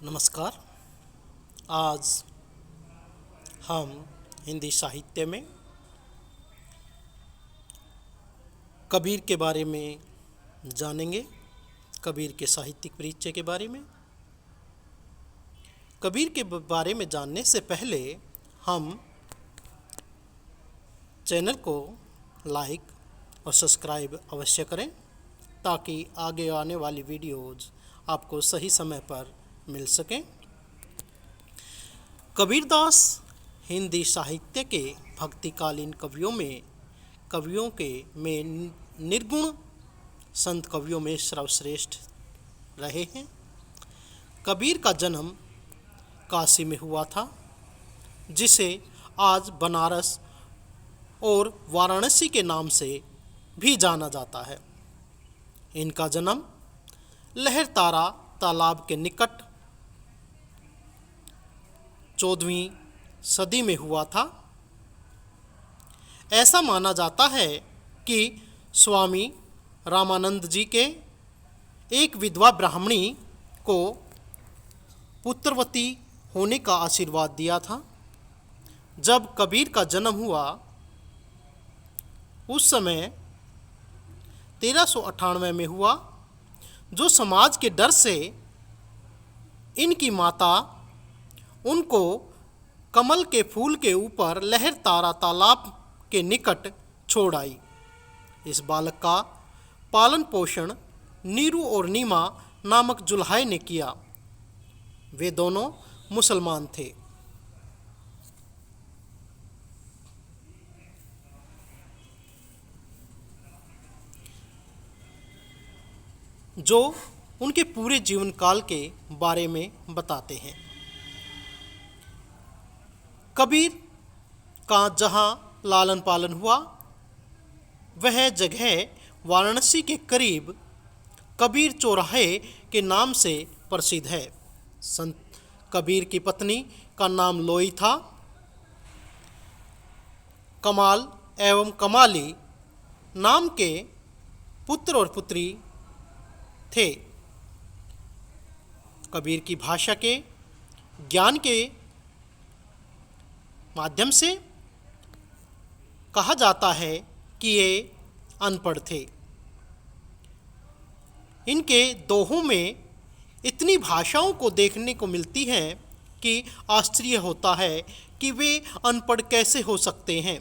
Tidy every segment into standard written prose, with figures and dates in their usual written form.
नमस्कार। आज हम हिंदी साहित्य में कबीर के बारे में जानेंगे। कबीर के साहित्यिक परिचय के बारे में। कबीर के बारे में जानने से पहले हम चैनल को लाइक और सब्सक्राइब अवश्य करें ताकि आगे आने वाली वीडियोज़ आपको सही समय पर मिल सकें। कबीरदास हिंदी साहित्य के भक्तिकालीन कवियों के में निर्गुण संत कवियों में सर्वश्रेष्ठ रहे हैं। कबीर का जन्म काशी में हुआ था, जिसे आज बनारस और वाराणसी के नाम से भी जाना जाता है। इनका जन्म लहरतारा तालाब के निकट 14वीं सदी में हुआ था। ऐसा माना जाता है कि स्वामी रामानंद जी के एक विधवा ब्राह्मणी को पुत्रवती होने का आशीर्वाद दिया था। जब कबीर का जन्म हुआ उस समय 1398 में हुआ, जो समाज के डर से इनकी माता उनको कमल के फूल के ऊपर लहरतारा तालाब के निकट छोड़ आई। इस बालक का पालन पोषण नीरू और नीमा नामक जुल्हाई ने किया। वे दोनों मुसलमान थे। जो उनके पूरे जीवन काल के बारे में बताते हैं। कबीर का जहाँ लालन पालन हुआ वह जगह वाराणसी के करीब कबीर चौराहे के नाम से प्रसिद्ध है। संत कबीर की पत्नी का नाम लोई था। कमाल एवं कमाली नाम के पुत्र और पुत्री थे। कबीर की भाषा के ज्ञान के माध्यम से कहा जाता है कि ये अनपढ़ थे। इनके दोहों में इतनी भाषाओं को देखने को मिलती हैं कि आश्चर्य होता है कि वे अनपढ़ कैसे हो सकते हैं।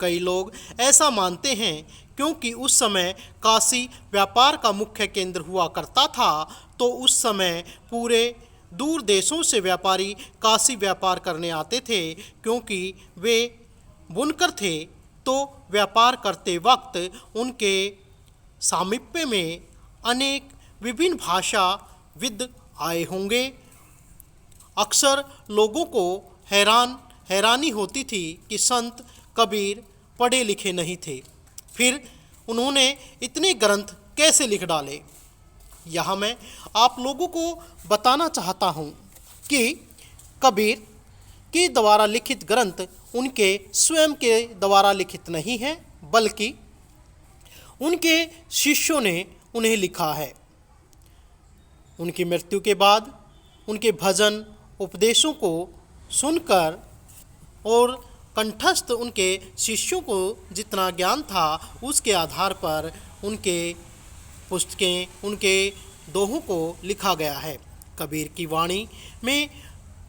कई लोग ऐसा मानते हैं क्योंकि उस समय काशी व्यापार का मुख्य केंद्र हुआ करता था, तो उस समय पूरे दूर देशों से व्यापारी काशी व्यापार करने आते थे। क्योंकि वे बुनकर थे, तो व्यापार करते वक्त उनके सामीप्य में अनेक विभिन्न भाषाविद आए होंगे। अक्सर लोगों को हैरानी होती थी कि संत कबीर पढ़े लिखे नहीं थे, फिर उन्होंने इतने ग्रंथ कैसे लिख डाले। यहाँ मैं आप लोगों को बताना चाहता हूँ कि कबीर के द्वारा लिखित ग्रंथ उनके स्वयं के द्वारा लिखित नहीं है, बल्कि उनके शिष्यों ने उन्हें लिखा है। उनकी मृत्यु के बाद उनके भजन उपदेशों को सुनकर और कंठस्थ उनके शिष्यों को जितना ज्ञान था, उसके आधार पर उनके पुस्तकें, उनके दोहों को लिखा गया है। कबीर की वाणी में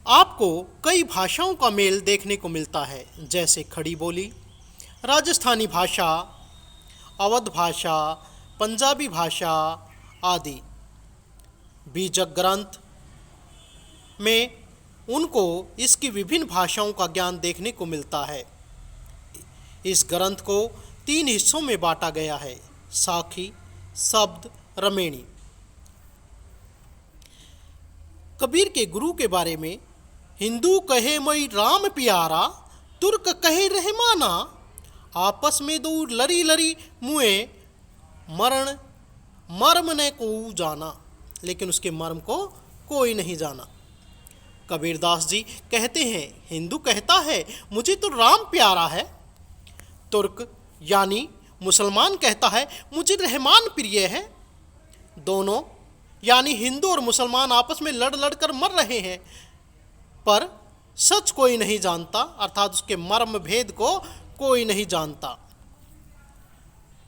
आपको कई भाषाओं का मेल देखने को मिलता है, जैसे खड़ी बोली, राजस्थानी भाषा, अवध भाषा, पंजाबी भाषा आदि। बीजक ग्रंथ में उनको इसकी विभिन्न भाषाओं का ज्ञान देखने को मिलता है। इस ग्रंथ को 3 हिस्सों में बांटा गया है: साखी, शब्द, रमेणी। कबीर के गुरु के बारे में हिंदू कहे मई राम प्यारा, तुर्क कहे रहमाना, आपस में दो लरी लरी मुए, मर्म ने को जाना। लेकिन उसके मर्म को कोई नहीं जाना। कबीरदास जी कहते हैं, हिंदू कहता है मुझे तो राम प्यारा है, तुर्क यानी मुसलमान कहता है मुझे रहमान प्रिय है। दोनों यानी हिंदू और मुसलमान आपस में लड़ लड़ कर मर रहे हैं, पर सच कोई नहीं जानता, अर्थात उसके मर्म भेद को कोई नहीं जानता।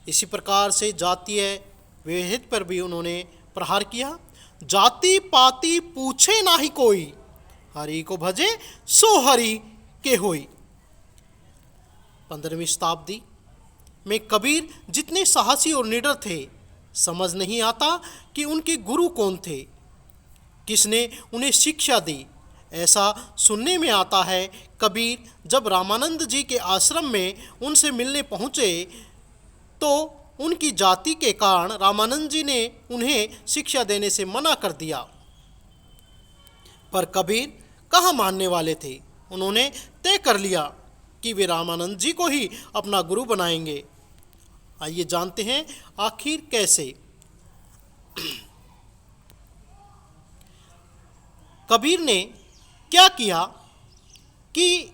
इसी प्रकार से जातीय विभेद पर भी उन्होंने प्रहार किया। जाति पाति पूछे नाही कोई, हरि को भजे सो हरि के होई। 15वीं शताब्दी में कबीर जितने साहसी और निडर थे, समझ नहीं आता कि उनके गुरु कौन थे, किसने उन्हें शिक्षा दी। ऐसा सुनने में आता है कबीर जब रामानंद जी के आश्रम में उनसे मिलने पहुँचे तो उनकी जाति के कारण रामानंद जी ने उन्हें शिक्षा देने से मना कर दिया। पर कबीर कहाँ मानने वाले थे। उन्होंने तय कर लिया कि वे रामानंद जी को ही अपना गुरु बनाएंगे। आइए जानते हैं आखिर कैसे। कबीर ने क्या किया कि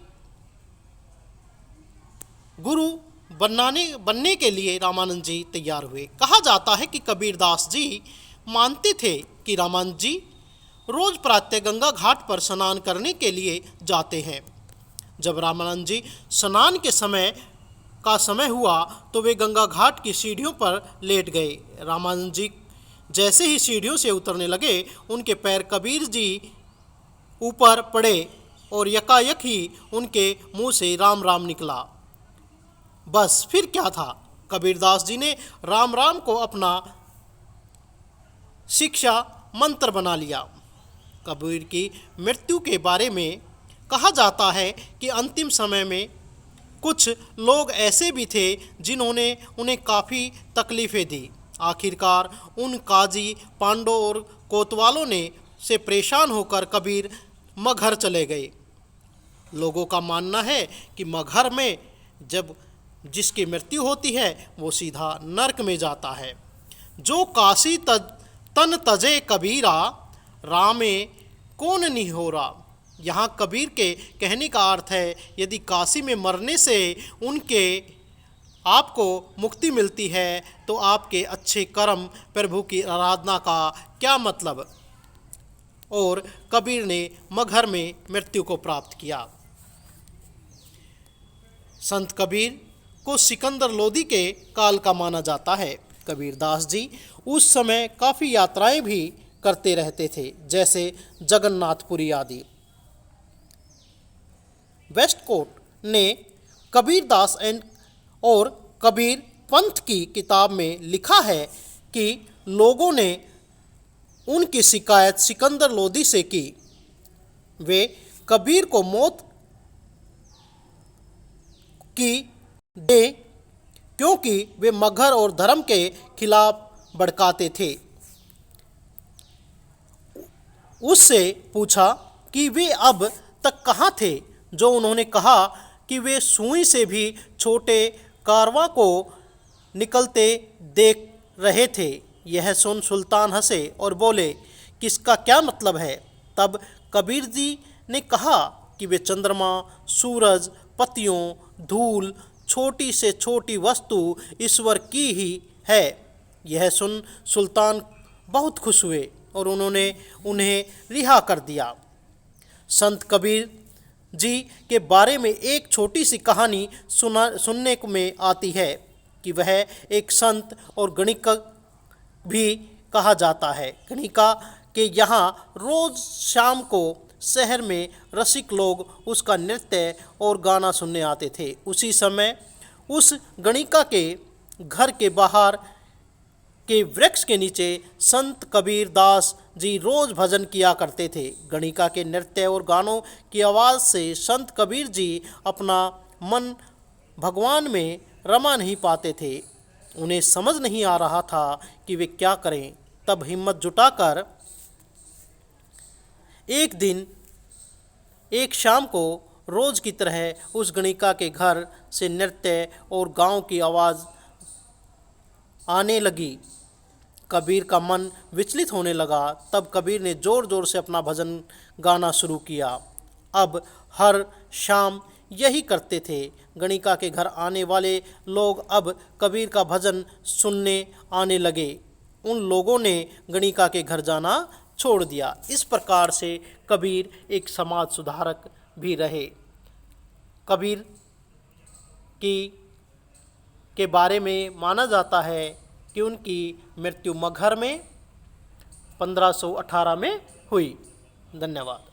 गुरु बनने के लिए रामानंद जी तैयार हुए। कहा जाता है कि कबीरदास जी मानते थे कि रामानंद जी रोज प्रातः गंगा घाट पर स्नान करने के लिए जाते हैं। जब रामानंद जी स्नान के समय हुआ तो वे गंगा घाट की सीढ़ियों पर लेट गए। रामानंद जी जैसे ही सीढ़ियों से उतरने लगे, उनके पैर कबीर जी ऊपर पड़े और यकायक ही उनके मुंह से राम राम निकला। बस फिर क्या था, कबीरदास जी ने राम राम को अपना शिक्षा मंत्र बना लिया। कबीर की मृत्यु के बारे में कहा जाता है कि अंतिम समय में कुछ लोग ऐसे भी थे जिन्होंने उन्हें काफ़ी तकलीफ़ें दी। आखिरकार उन काजी पांडों और कोतवालों ने से परेशान होकर कबीर मगहर चले गए। लोगों का मानना है कि मगहर में जब जिसकी मृत्यु होती है वो सीधा नरक में जाता है। जो काशी तन तजे कबीरा, रामे कौन नहीं हो रहा। यहाँ कबीर के कहने का अर्थ है, यदि काशी में मरने से उनके आपको मुक्ति मिलती है तो आपके अच्छे कर्म प्रभु की आराधना का क्या मतलब। और कबीर ने मगहर में मृत्यु को प्राप्त किया। संत कबीर को सिकंदर लोदी के काल का माना जाता है। कबीरदास जी उस समय काफ़ी यात्राएं भी करते रहते थे, जैसे जगन्नाथपुरी आदि। वेस्टकोट ने कबीरदास और कबीर पंथ की किताब में लिखा है कि लोगों ने उनकी शिकायत सिकंदर लोदी से की। वे कबीर को मौत की दे क्योंकि वे मगहर और धर्म के खिलाफ भड़काते थे। उससे पूछा कि वे अब तक कहाँ थे, जो उन्होंने कहा कि वे सुई से भी छोटे कारवां को निकलते देख रहे थे। यह सुन सुल्तान हंसे और बोले, किसका क्या मतलब है। तब कबीर जी ने कहा कि वे चंद्रमा, सूरज, पत्तियों, धूल, छोटी से छोटी वस्तु ईश्वर की ही है। यह सुन सुल्तान बहुत खुश हुए और उन्होंने उन्हें रिहा कर दिया। संत कबीर जी के बारे में एक छोटी सी कहानी सुनने में आती है कि वह एक संत और गणिका भी कहा जाता है। गणिका के यहाँ रोज़ शाम को शहर में रसिक लोग उसका नृत्य और गाना सुनने आते थे। उसी समय उस गणिका के घर के बाहर के वृक्ष के नीचे संत कबीर दास जी रोज भजन किया करते थे। गणिका के नृत्य और गानों की आवाज़ से संत कबीर जी अपना मन भगवान में रमा नहीं पाते थे। उन्हें समझ नहीं आ रहा था कि वे क्या करें। तब हिम्मत जुटाकर एक दिन एक शाम को रोज की तरह उस गणिका के घर से नृत्य और गाँव की आवाज़ आने लगी। कबीर का मन विचलित होने लगा। तब कबीर ने ज़ोर ज़ोर से अपना भजन गाना शुरू किया। अब हर शाम यही करते थे। गणिका के घर आने वाले लोग अब कबीर का भजन सुनने आने लगे। उन लोगों ने गणिका के घर जाना छोड़ दिया। इस प्रकार से कबीर एक समाज सुधारक भी रहे। कबीर की के बारे में माना जाता है कि उनकी मृत्यु मगहर में 1518 में हुई। धन्यवाद।